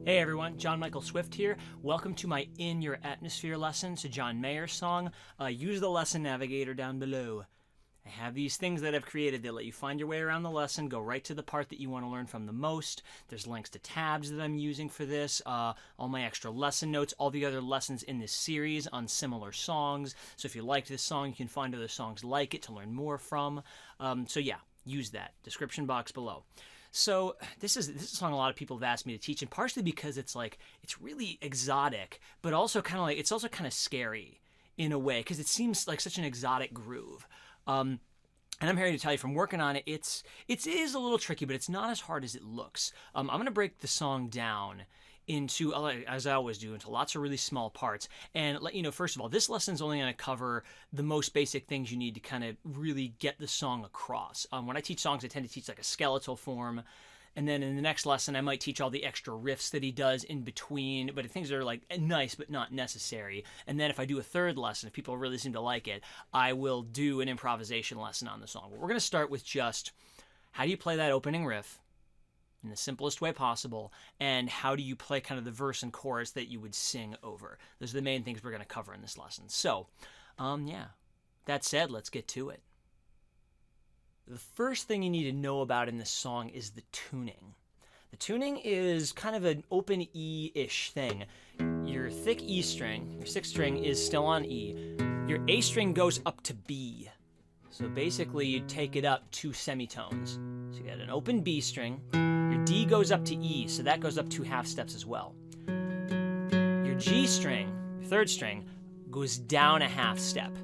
Hey everyone, John Michael Swift here. Welcome to my In Your Atmosphere lesson. It's a John Mayer song. Use the lesson navigator down below. I have these things that I've created that let you find your way around the lesson, go right to the part that you want to learn from the most. There's links to tabs that I'm using for this, all my extra lesson notes, all the other lessons in this series on similar songs. So if you liked this song, you can find other songs like it to learn more from. So yeah, use that. Description box below. So this is a song a lot of people have asked me to teach, and partially because it's really exotic, but also it's also kind of scary in a way because it seems like such an exotic groove. And I'm here to tell you from working on it, it is a little tricky, but it's not as hard as it looks. I'm going to break the song down into, as I always do, into lots of really small parts and let you know, first of all, this lesson's only going to cover the most basic things you need to kind of really get the song across. When I teach songs, I tend to teach like a skeletal form. And then in the next lesson, I might teach all the extra riffs that he does in between, but things that are like nice but not necessary. And then if I do a third lesson, if people really seem to like it, I will do an improvisation lesson on the song. But we're going to start with just how do you play that opening riff in the simplest way possible, and how do you play kind of the verse and chorus that you would sing over. Those are the main things we're going to cover in this lesson. So, yeah, that said, let's get to it. The first thing you need to know about in this song is the tuning. The tuning is kind of an open E-ish thing. Your thick E string, your sixth string, is still on E. Your A string goes up to B. So basically you take it up 2 semitones. So you got an open B string. Your D goes up to E, so that goes up 2 half steps as well. Your G string, your third string, goes down a half step,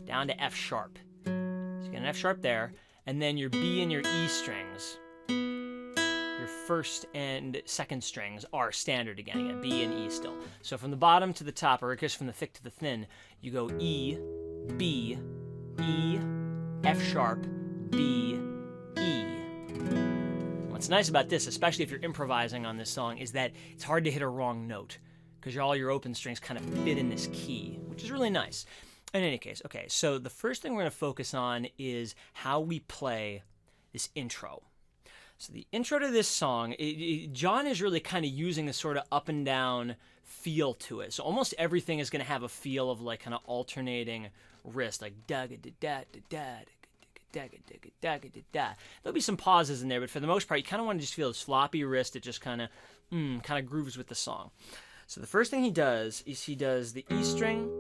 down to F sharp. So you got an F sharp there. And then your B and your E strings, your first and second strings are standard again. You got B and E still. So from the bottom to the top, or I guess from the thick to the thin, you go E, B, E, F sharp, B, E. What's nice about this, especially if you're improvising on this song, is that it's hard to hit a wrong note because all your open strings kind of fit in this key, which is really nice. In any case, okay, so the first thing we're going to focus on is how we play this intro. So the intro to this song, John is really kind of using this sort of up and down feel to it. So almost everything is going to have a feel of like kind of alternating wrist, like da-ga-da-da-da-da-da-da-da-da-da-da. There'll be some pauses in there, but for the most part, you kind of want to just feel this floppy wrist that just kind of grooves with the song. So the first thing he does is he does the E string,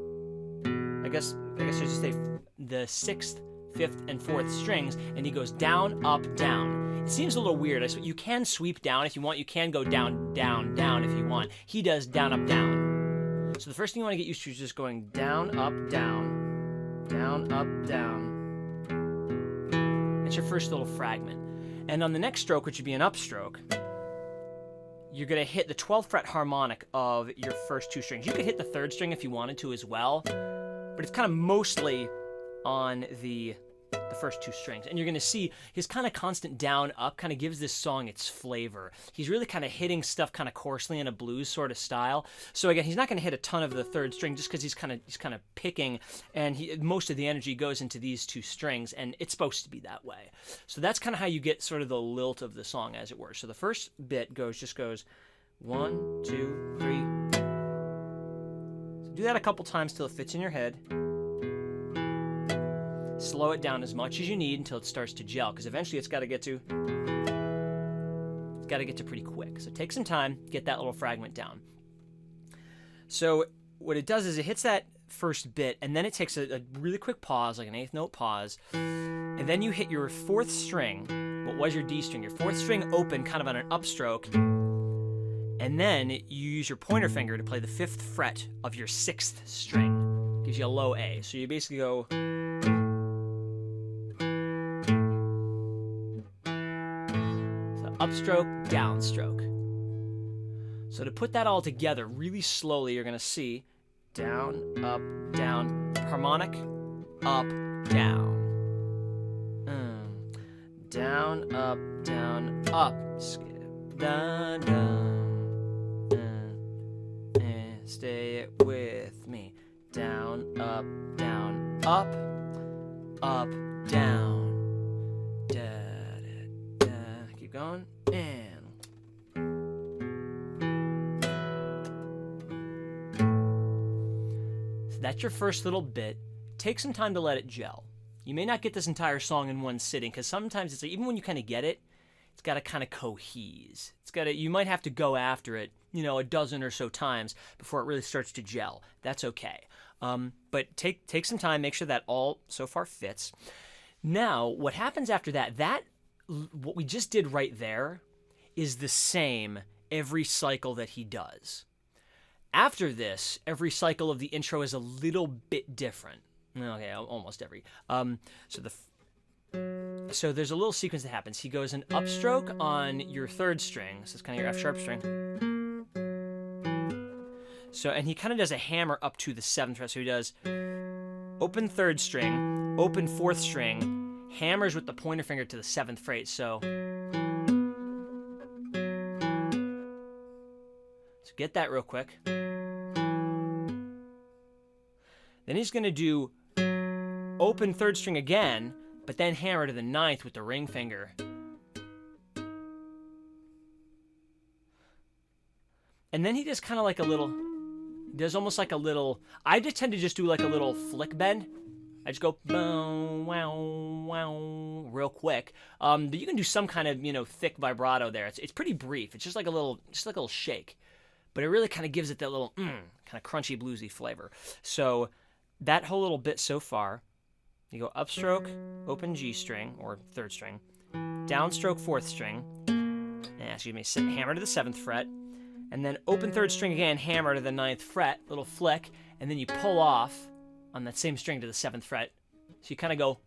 I guess I should say the 6th, 5th, and 4th strings, and he goes down, up, down. It seems a little weird. You can sweep down if you want. You can go down, down, down if you want. He does down, up, down. So the first thing you want to get used to is just going down, up, down, down, up, down. That's your first little fragment. And on the next stroke, which would be an upstroke, you're going to hit the 12th fret harmonic of your first 2 strings. You could hit the 3rd string if you wanted to as well, but it's kind of mostly on the first 2 strings. And you're going to see his kind of constant down up kind of gives this song its flavor. He's really kind of hitting stuff kind of coarsely in a blues sort of style. So again, he's not going to hit a ton of the 3rd string just because he's kind of picking, and most of the energy goes into these 2 strings, and it's supposed to be that way. So that's kind of how you get sort of the lilt of the song, as it were. So the first bit just goes 1, 2, 3. Do that a couple times till it fits in your head. Slow it down as much as you need until it starts to gel, because eventually it's got to get to pretty quick. So take some time, get that little fragment down. So what it does is it hits that first bit, and then it takes a really quick pause, like an 8th note pause, and then you hit your 4th string, what was your D string, your 4th string open kind of on an upstroke, and then you use your pointer finger to play the 5th fret of your 6th string. Gives you a low A. So you basically go... So upstroke, downstroke. So to put that all together really slowly, you're going to see down, up, down, harmonic, up, down. Down, up, skip, down, down. Stay it with me. Down, up, up, down. Da, da, da. Keep going. And that's your first little bit. Take some time to let it gel. You may not get this entire song in one sitting, because sometimes it's like, even when you kind of get it, it's got to kind of cohese. You might have to go after it, a dozen or so times before it really starts to gel. That's okay. But take some time, make sure that all so far fits. Now, what happens after that, what we just did right there is the same every cycle that he does. After this, every cycle of the intro is a little bit different. Okay, almost every. So there's a little sequence that happens. He goes an upstroke on your third string, so it's kind of your F sharp string. So, and he kind of does a hammer up to the 7th fret. So he does open 3rd string, open 4th string, hammers with the pointer finger to the 7th fret. So get that real quick. Then he's going to do open 3rd string again, but then hammer to the 9th with the ring finger. And then he does kind of like almost like a little, I just tend to just do like a little flick bend. I just go bow, wow, wow, real quick. But you can do some kind of, thick vibrato there. It's pretty brief. It's just like a little shake. But it really kind of gives it that little kind of crunchy, bluesy flavor. So that whole little bit so far, you go upstroke, open G string, or 3rd string, downstroke 4th string, hammer to the 7th fret, and then open 3rd string again, hammer to the 9th fret, little flick, and then you pull off on that same string to the 7th fret. So you kind of go.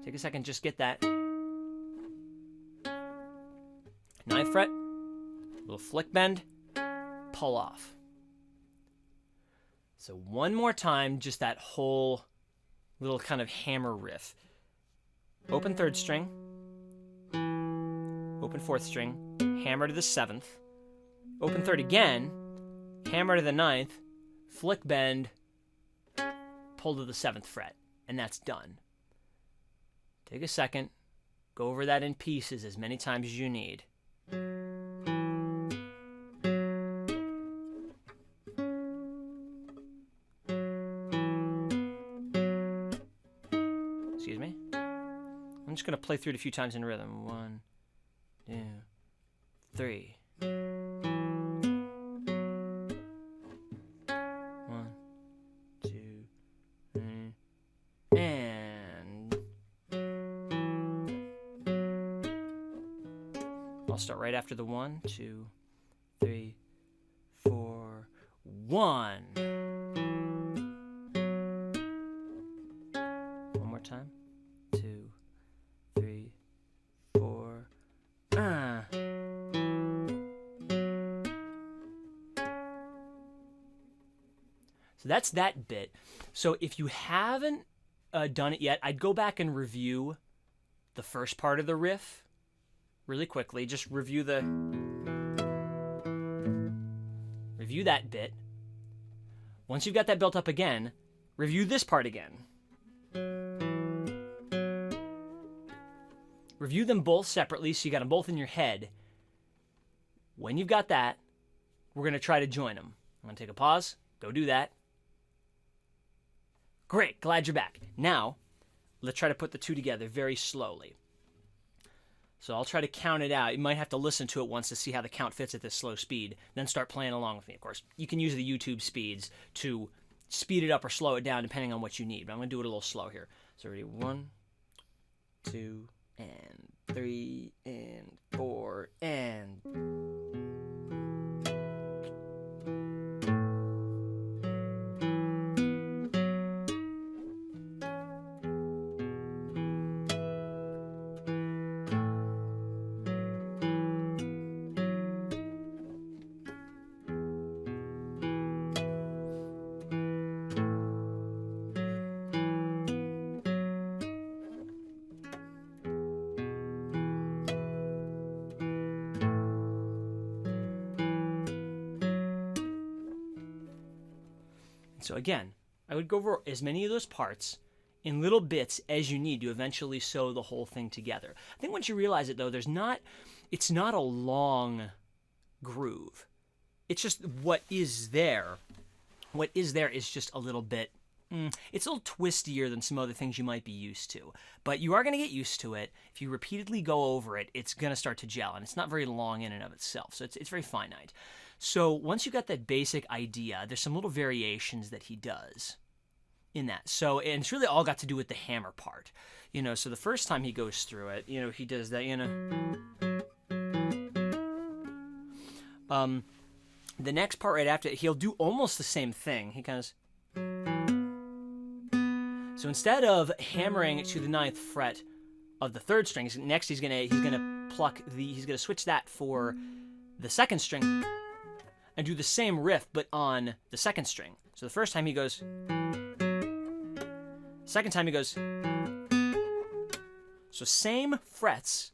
Take a second, just get that. 9th fret, little flick bend, pull off. So one more time, just that whole little kind of hammer riff. Open 3rd string, open 4th string, hammer to the 7th, open 3rd again, hammer to the 9th, flick bend, pull to the 7th fret, and that's done. Take a second, go over that in pieces as many times as you need. Excuse me. I'm just going to play through it a few times in rhythm. 1, 2, 3. 1, 2, 3, and I'll start right after the 1, 2, 3, 4, 1. One more time. 2, 3, 4. So that's that bit. So if you haven't done it yet, I'd go back and review the first part of the riff really quickly. Just review that bit. Once you've got that built up again, review this part again. Review them both separately so you got them both in your head. When you've got that, we're going to try to join them. I'm going to take a pause. Go do that. Great, glad you're back. Now, let's try to put the two together very slowly. So I'll try to count it out. You might have to listen to it once to see how the count fits at this slow speed, then start playing along with me, of course. You can use the YouTube speeds to speed it up or slow it down depending on what you need, but I'm going to do it a little slow here. So ready, 1, 2, and 3, and 4, and... So again, I would go over as many of those parts in little bits as you need to eventually sew the whole thing together. I think once you realize it, though, it's not a long groove. it's just what is there. What is there is just a little bit, it's a little twistier than some other things you might be used to. But you are going to get used to it. If you repeatedly go over it, it's going to start to gel. And it's not very long in and of itself. So it's very finite. So once you got that basic idea, there's some little variations that he does in that. So, and it's really all got to do with the hammer part. So the first time he goes through it, he does that, the next part right after it, he'll do almost the same thing. He kind of... So instead of hammering to the 9th fret of the 3rd string, next he's gonna switch that for the 2nd string and do the same riff but on the 2nd string. So the first time he goes, second time he goes. So same frets,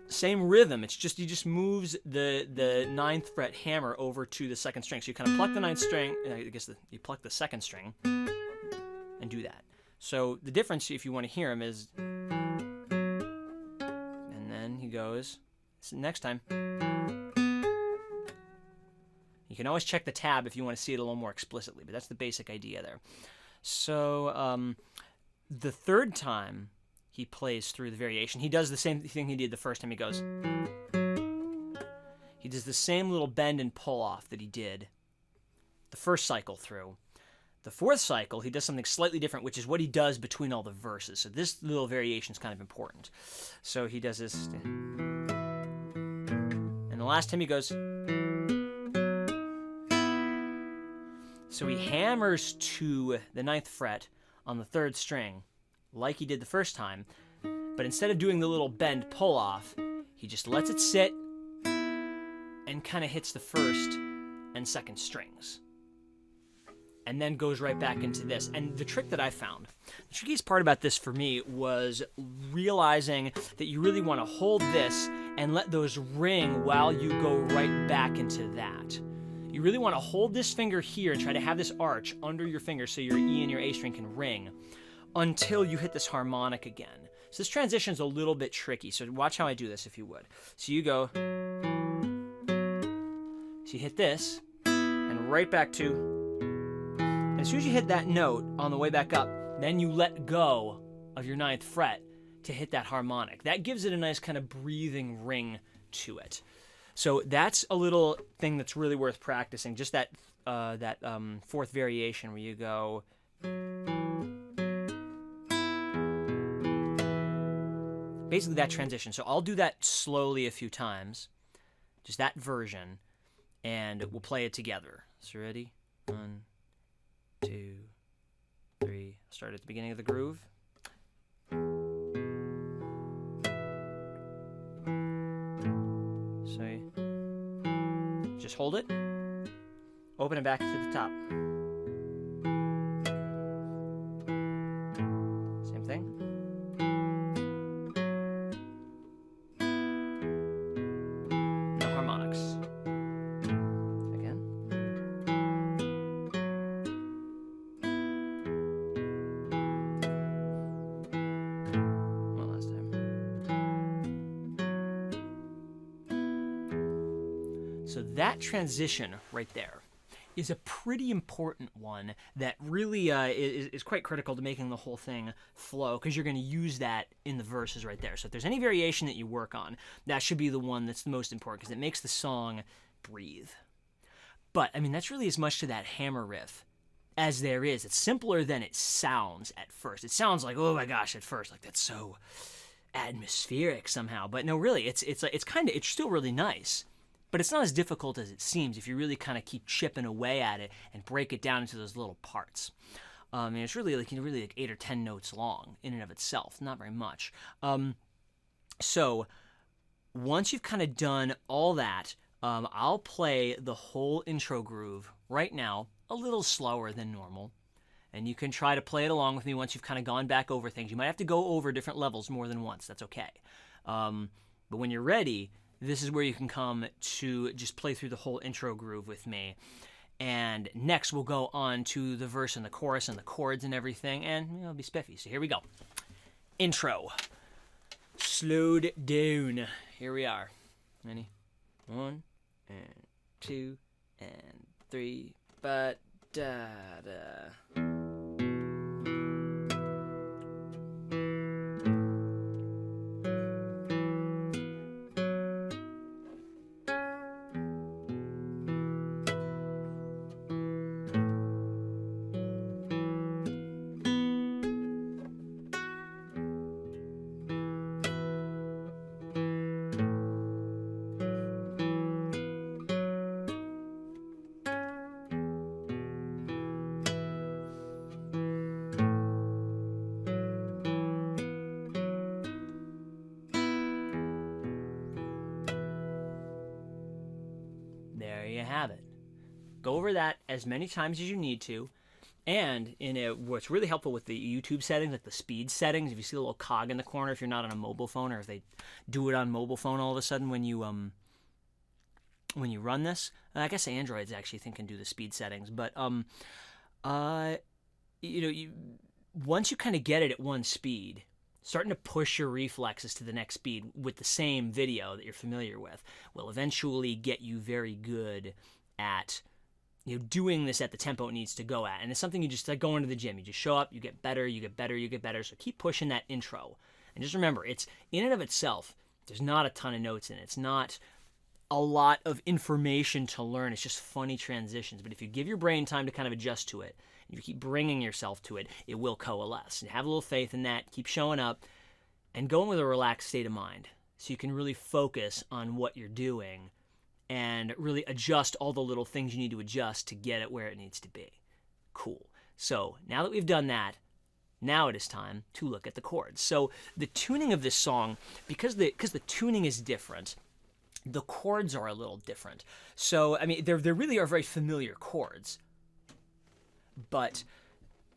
same rhythm. It's just he just moves the 9th fret hammer over to the 2nd string. So you kind of pluck the 9th string. I guess you pluck the 2nd string. And do that. So the difference, if you want to hear him, is, and then he goes, next time. You can always check the tab if you want to see it a little more explicitly, but that's the basic idea there. So the 3rd time he plays through the variation, he does the same thing he did the first time. He goes, he does the same little bend and pull off that he did the first cycle through. The 4th cycle, he does something slightly different, which is what he does between all the verses. So this little variation is kind of important. So he does this. And the last time he goes. So he hammers to the 9th fret on the 3rd string, like he did the first time. But instead of doing the little bend pull off, he just lets it sit and kind of hits the 1st and 2nd strings. And then goes right back into this. And the trick that I found, the trickiest part about this for me was realizing that you really want to hold this and let those ring while you go right back into that. You really want to hold this finger here and try to have this arch under your finger so your E and your A string can ring until you hit this harmonic again. So this transition is a little bit tricky. So watch how I do this if you would. So you go, so you hit this and right back to, as soon as you hit that note on the way back up, then you let go of your 9th fret to hit that harmonic. That gives it a nice kind of breathing ring to it. So that's a little thing that's really worth practicing. Just that 4th variation where you go. Basically that transition. So I'll do that slowly a few times. Just that version. And we'll play it together. So ready? 1, 2, 3. Start at the beginning of the groove. So just hold it. Open it back to the top. Same thing. No harmonics. Again. One last time. So that transition right there is a pretty important one that really is quite critical to making the whole thing flow, because you're going to use that in the verses right there. So if there's any variation that you work on, that should be the one that's the most important, because it makes the song breathe. But, I mean, that's really as much to that hammer riff as there is. It's simpler than it sounds at first. It sounds like, oh my gosh, at first, like that's so atmospheric somehow. But no, really, it's still really nice. But it's not as difficult as it seems if you really kind of keep chipping away at it and break it down into those little parts. And it's really like 8 or 10 notes long in and of itself, not very much. So once you've kind of done all that, I'll play the whole intro groove right now, a little slower than normal. And you can try to play it along with me once you've kind of gone back over things. You might have to go over different levels more than once. That's okay. But when you're ready, this is where you can come to just play through the whole intro groove with me. And next we'll go on to the verse and the chorus and the chords and everything, and it'll be spiffy. So here we go. Intro. Slowed down. Here we are. Ready? 1 and 2, and 3, but da da. There you have it. Go over that as many times as you need to. And what's really helpful with the YouTube settings, like the speed settings, if you see a little cog in the corner, if you're not on a mobile phone, or if they do it on mobile phone all of a sudden when you run this, I guess Androids actually can do the speed settings. But once you kind of get it at one speed, starting to push your reflexes to the next speed with the same video that you're familiar with will eventually get you very good at doing this at the tempo it needs to go at. And it's something you just like going to the gym. You just show up, you get better, you get better, you get better. So keep pushing that intro. And just remember, it's in and of itself, there's not a ton of notes in it. It's not a lot of information to learn. It's just funny transitions. But if you give your brain time to kind of adjust to it, and you keep bringing yourself to it, it will coalesce. And have a little faith in that. Keep showing up and going with a relaxed state of mind so you can really focus on what you're doing and really adjust all the little things you need to adjust to get it where it needs to be. Cool. So now that we've done that, now it is time to look at the chords. So the tuning of this song, because the tuning is different, the chords are a little different. So, I mean, there really are very familiar chords, but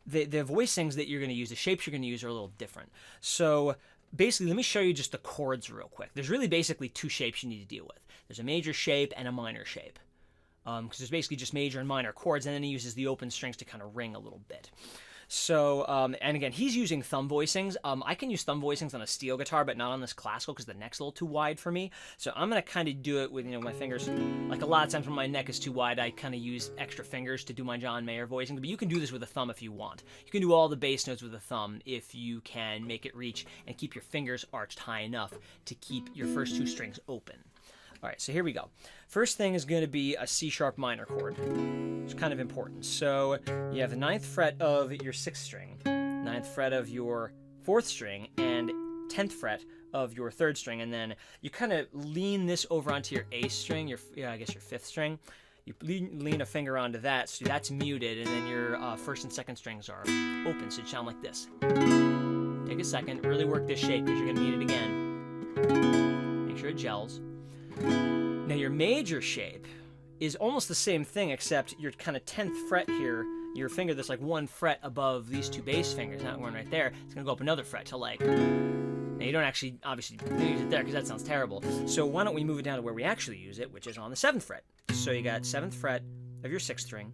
the voicings that you're going to use, the shapes you're going to use are a little different. So basically, let me show you just the chords real quick. There's really basically two shapes you need to deal with. There's a major shape and a minor shape. Because there's basically just major and minor chords, and then he uses the open strings to kind of ring a little bit. So, and again, he's using thumb voicings. I can use thumb voicings on a steel guitar, but not on this classical because the neck's a little too wide for me. So I'm going to kind of do it with, my fingers. Like a lot of times when my neck is too wide, I kind of use extra fingers to do my John Mayer voicing. But you can do this with a thumb if you want. You can do all the bass notes with a thumb if you can make it reach and keep your fingers arched high enough to keep your first two strings open. All right, so here we go. First thing is going to be a C-sharp minor chord. It's kind of important. So you have the 9th fret of your 6th string, 9th fret of your 4th string, and 10th fret of your 3rd string. And then you kind of lean this over onto your A string, your 5th string. You lean a finger onto that, so that's muted, and then your 1st and 2nd strings are open, so it sound like this. Take a second, really work this shape because you're going to need it again. Make sure it gels. Now your major shape is almost the same thing, except your kind of 10th fret here, your finger that's like 1 fret above these two bass fingers, not one right there, it's going to go up another fret to like... Now you don't actually, obviously, use it there because that sounds terrible. So why don't we move it down to where we actually use it, which is on the 7th fret. So you got 7th fret of your 6th string,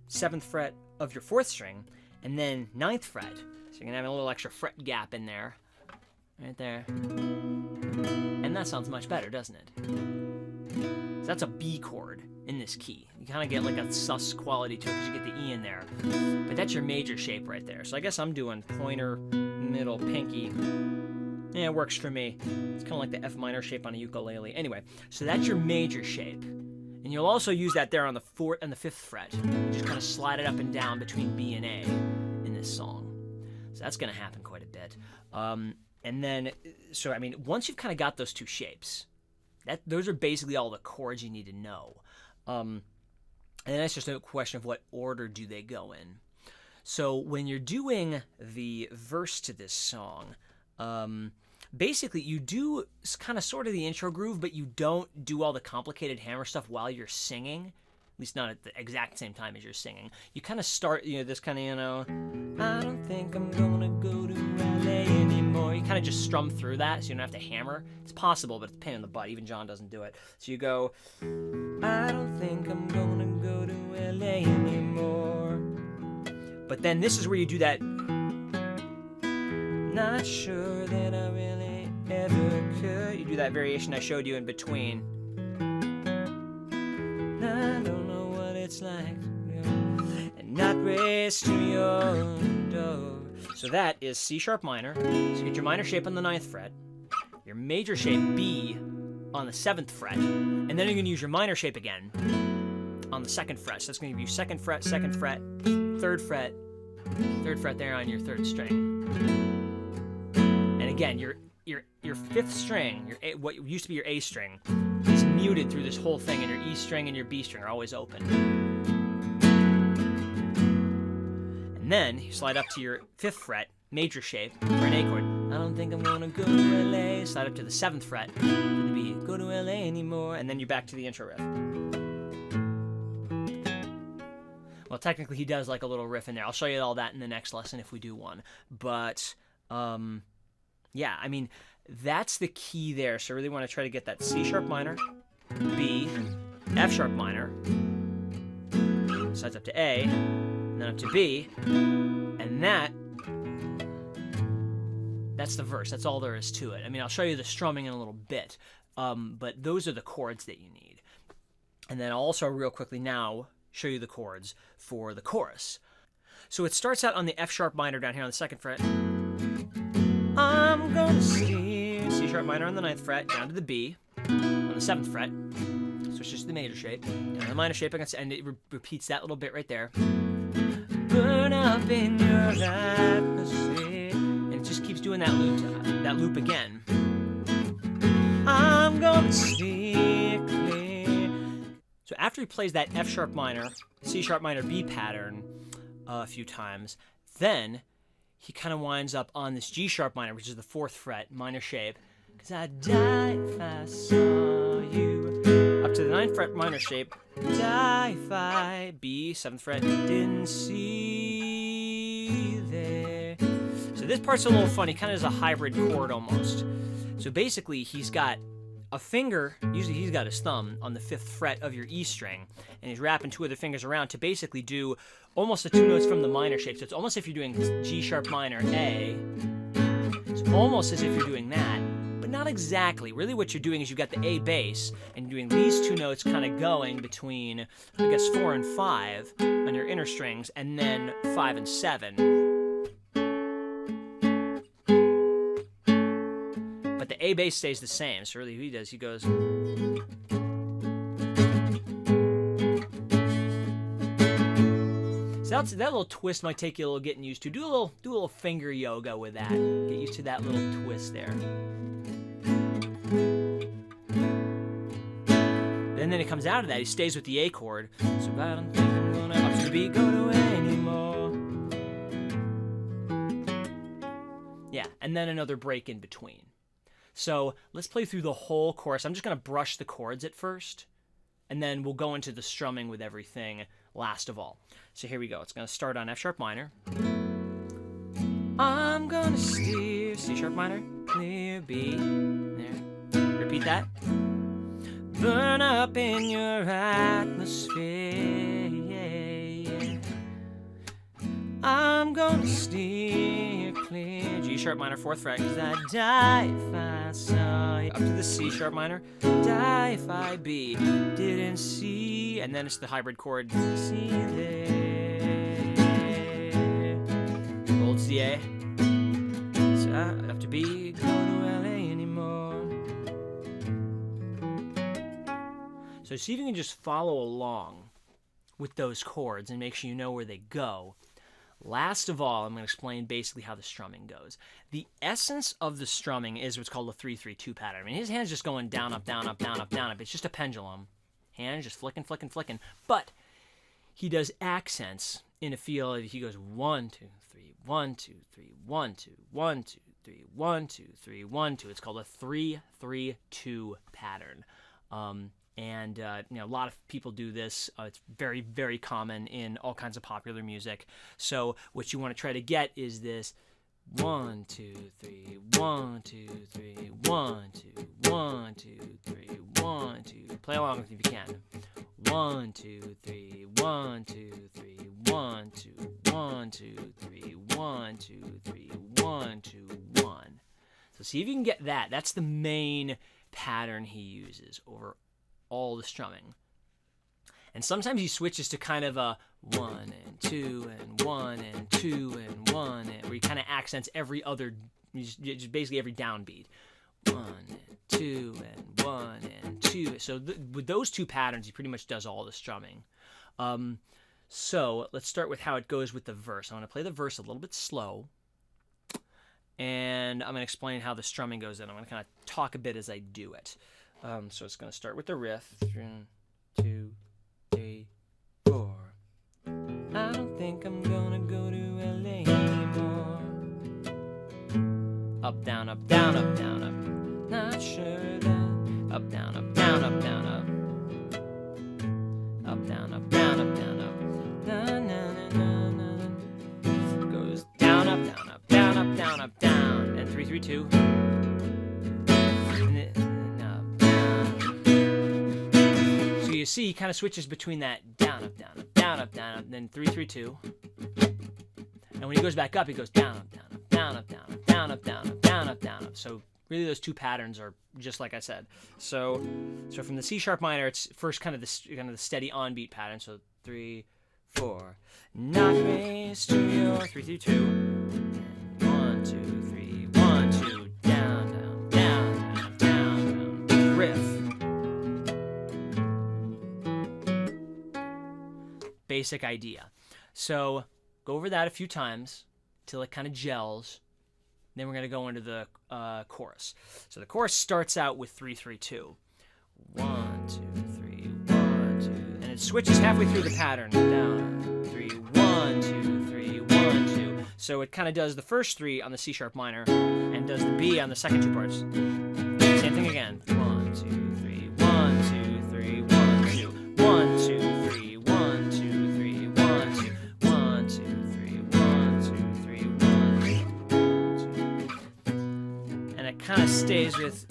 7th fret of your 4th string, and then 9th fret. So you're going to have a little extra fret gap in there. Right there. And that sounds much better, doesn't it? So that's a B chord in this key. You kind of get like a sus quality to it because you get the E in there. But that's your major shape right there. So I guess I'm doing pointer, middle, pinky. Yeah, it works for me. It's kind of like the F minor shape on a ukulele. Anyway, so that's your major shape. And you'll also use that there on the 4th and the 5th fret. You just kind of slide it up and down between B and A in this song. So that's going to happen quite a bit. And then, so I mean, once you've kind of got those two shapes, those are basically all the chords you need to know. And then that's just a question of what order do they go in. So when you're doing the verse to this song, basically you do kind of sort of the intro groove, but you don't do all the complicated hammer stuff while you're singing. At least not at the exact same time as you're singing. You kind of start, this kind of, I don't think I'm gonna go to LA anymore. You kind of just strum through that so you don't have to hammer. It's possible, but it's a pain in the butt. Even John doesn't do it. So you go, I don't think I'm gonna go to LA anymore. But then this is where you do that, not sure that I really ever could. You do that variation I showed you in between. just like and not race to your door. So that is C sharp minor. So get your minor shape on the 9th fret, your major shape B on the 7th fret, and then you're going to use your minor shape again on the 2nd fret. So that's going to give you 2nd fret, 2nd fret, 3rd fret, 3rd fret there on your 3rd string. And again, your 5th string, what used to be your A string, is muted through this whole thing, and your E string and your B string are always open. And then you slide up to your 5th fret, major shape, for an A chord. I don't think I'm gonna go to LA. Slide up to the 7th fret for the B. Go to LA anymore. And then you're back to the intro riff. Well, technically he does like a little riff in there. I'll show you all that in the next lesson if we do one. But, yeah, I mean, that's the key there. So I really want to try to get that C sharp minor, B, F sharp minor, slides up to A, and then up to B, and that's the verse. That's all there is to it. I mean, I'll show you the strumming in a little bit, but those are the chords that you need. And then I'll also real quickly now show you the chords for the chorus. So it starts out on the F sharp minor down here on the 2nd fret. I'm gonna steer C sharp minor on the 9th fret, down to the B on the 7th fret. Switches to the major shape, down to the minor shape, and it repeats that little bit right there. Burn up in your atmosphere. And it just keeps doing that loop again. I'm gonna steer clear. So after he plays that F sharp minor, C sharp minor, B pattern a few times, then he kind of winds up on this G sharp minor, which is the 4th fret, minor shape. 'Cause I'd die if I saw you. Up to the 9th fret, minor shape. Die if I, B, 7th fret, didn't see there. So this part's a little funny, kind of is a hybrid chord almost. So basically, he's got a finger, usually he's got his thumb on the 5th fret of your E string, and he's wrapping 2 other fingers around to basically do almost the 2 notes from the minor shape. So it's almost if you're doing G sharp minor A. It's almost as if you're doing that, but not exactly. Really what you're doing is you've got the A bass, and you're doing these 2 notes kind of going between, I guess, 4 and 5 on your inner strings, and then 5 and 7. But the A bass stays the same, so really what he does, he goes... So that little twist might take you a little getting used to. Do a little finger yoga with that. Get used to that little twist there. And then it comes out of that, he stays with the A chord. So I don't think I'm gonna up to the B, go to A anymore. Yeah, and then another break in between. So let's play through the whole chorus. I'm just going to brush the chords at first, and then we'll go into the strumming with everything last of all. So here we go. It's going to start on F sharp minor. I'm going to steer C sharp minor, clear B. There. Repeat that. Burn up in your atmosphere. Yeah. I'm going to steer clear. G sharp minor, 4th fret, 'cause I'd die if I saw you. Up to the C sharp minor. Die if I B. Didn't see. And then it's the hybrid chord. See there. Holds the A. So up to B. Go to LA anymore. So see if you can just follow along with those chords and make sure you know where they go. Last of all, I'm going to explain basically how the strumming goes. The essence of the strumming is what's called a 3-3-2 pattern. I mean, his hand's just going down, up, down, up, down, up, down, up. It's just a pendulum. Hands just flicking, flicking, flicking. But he does accents in a feel. He goes 1, 2, 3, 1, 2, 3, 1, 2, 1, 2, 3, 1, 2, 3, 1, 2. It's called a 3-3-2 pattern. And a lot of people do this. It's very, very common in all kinds of popular music. So what you want to try to get is this 1, 2, 3, 1, 2, 3, 1, 2, 1, 2, 3, 1, 2. Play along with me if you can. 1, 2, 3, 1, 2, 3, 1, 2, 1, 2, 3, 1, 2, 3, 1, 2, 1. So see if you can get that. That's the main pattern he uses over all the strumming. And sometimes he switches to kind of a 1 and 2 and 1 and 2 and 1, and where he kind of accents every other, just basically every downbeat. 1 and 2 and 1 and 2. So with those two patterns, he pretty much does all the strumming. So let's start with how it goes with the verse. I want to play the verse a little bit slow, and I'm going to explain how the strumming goes in. I'm going to kind of talk a bit as I do it. So it's going to start with the riff. 1, 2, 3, 4. I don't think I'm gonna go to LA anymore. Up, down, up, down, up, down, up. Not sure that. Up, down, up, down, up, down, up. Up, down, up, down, up, down, up. Na, na, na, na, na. Goes down, up, down, up, down, up, down, up, down. And 3, 3, 2. And up, down. So you see, he kind of switches between that down, up, down, up, down, up, down, up, and then 3, 3, 2. And when he goes back up, he goes down, up, down, up, down, up, down, up, down, up, down, up, down, up, down, up. So really, those two patterns are just like I said. So from the C sharp minor, it's first kind of the steady on beat pattern. So 3, 4. Not raised to your 3, 3, 2. 1, 2, 3, 1, 2. Down, down, down, down, down, down. Riff. Basic idea. So go over that a few times till it kind of gels. Then we're going to go into the chorus. So the chorus starts out with 3, 3, 2. 1, 2, 3, 1, 2. And it switches halfway through the pattern. Down, 3, 1, 2, 3, 1, 2. So it kind of does the first 3 on the C sharp minor and does the B on the second 2 parts. Same thing again. 1, 2, 3, 1, 2, 3, 1, 2. 1, 2, 3, 1, 2, 3, 1, 2. 1, 2, 3, 1, 2, 3, 1, 2. And it kind of stays with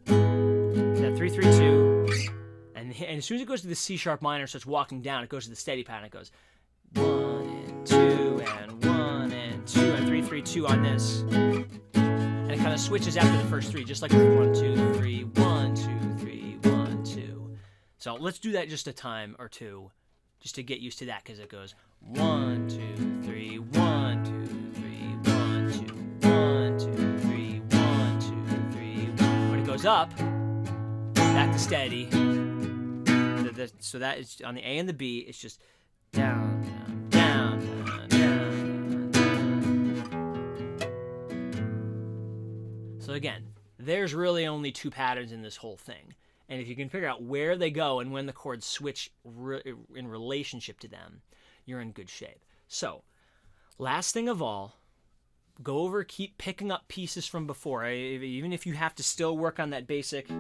that 3, 3, 2. And as soon as it goes to the C sharp minor, starts walking down, it goes to the steady pattern. It goes 1 and 2 and 1 and 2 and 3, 3, 2 on this. And it kind of switches after the first 3, just like 1, 2, 3, 1, 2, 3, 1, 2. So let's do that just a time or two, just to get used to that, because it goes 1, 2, 3, 1, 2, 3, 1, 2, 1, 2, 3, 1, 2, 3, 1. When it goes up, back to steady. So that is on the A and the B. It's just down, down, down, down, down, down. So again, there's really only 2 patterns in this whole thing. And if you can figure out where they go and when the chords switch in relationship to them, you're in good shape. So, last thing of all, go over, keep picking up pieces from before. Even if you have to still work on that basic.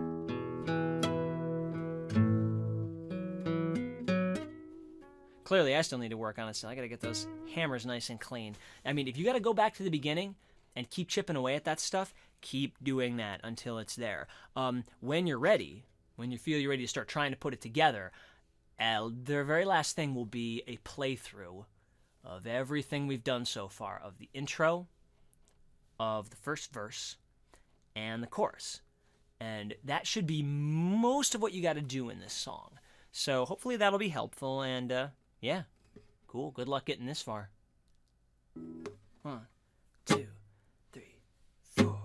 Clearly, I still need to work on it, so I got to get those hammers nice and clean. I mean, if you got to go back to the beginning and keep chipping away at that stuff, keep doing that until it's there. When you're ready, when you feel you're ready to start trying to put it together, the very last thing will be a playthrough of everything we've done so far, of the intro, of the first verse, and the chorus. And that should be most of what you got to do in this song. So hopefully that'll be helpful, and yeah, cool. Good luck getting this far. 1, 2, 3, 4.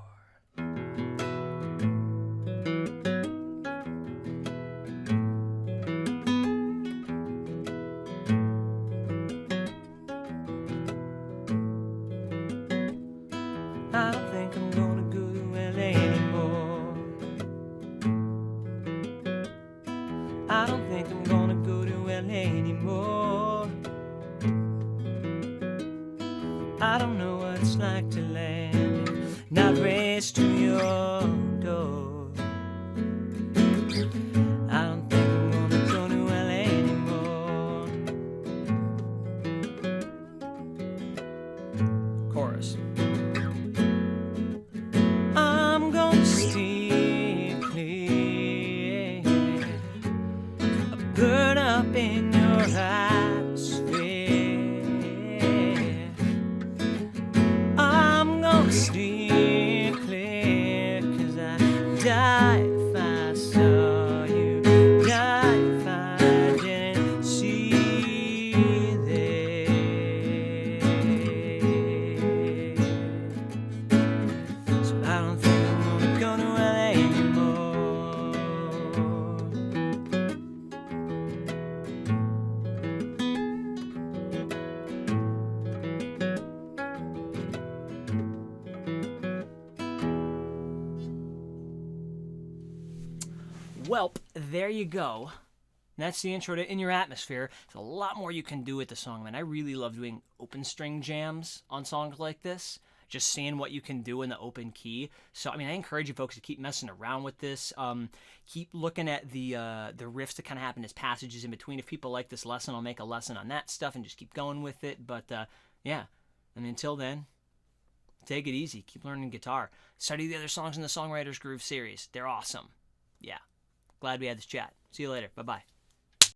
I don't think I'm gonna go to LA anymore. I don't think I'm gonna go to LA anymore. I don't know what it's like to land, not raised to your door. I don't think I'm gonna go to LA anymore. Chorus. I'm gonna steer clear, burn up in your atmosphere. I'm gonna steer clear, 'cause I die if I saw you, die if I Welp, there you go. That's the intro to In Your Atmosphere. There's a lot more you can do with the song, man. I really love doing open string jams on songs like this. Just seeing what you can do in the open key. So, I mean, I encourage you folks to keep messing around with this. Keep looking at the riffs that kind of happen as passages in between. If people like this lesson, I'll make a lesson on that stuff and just keep going with it. But, yeah, I mean, until then, take it easy. Keep learning guitar. Study the other songs in the Songwriters Groove series. They're awesome. Yeah. Glad we had this chat. See you later. Bye-bye.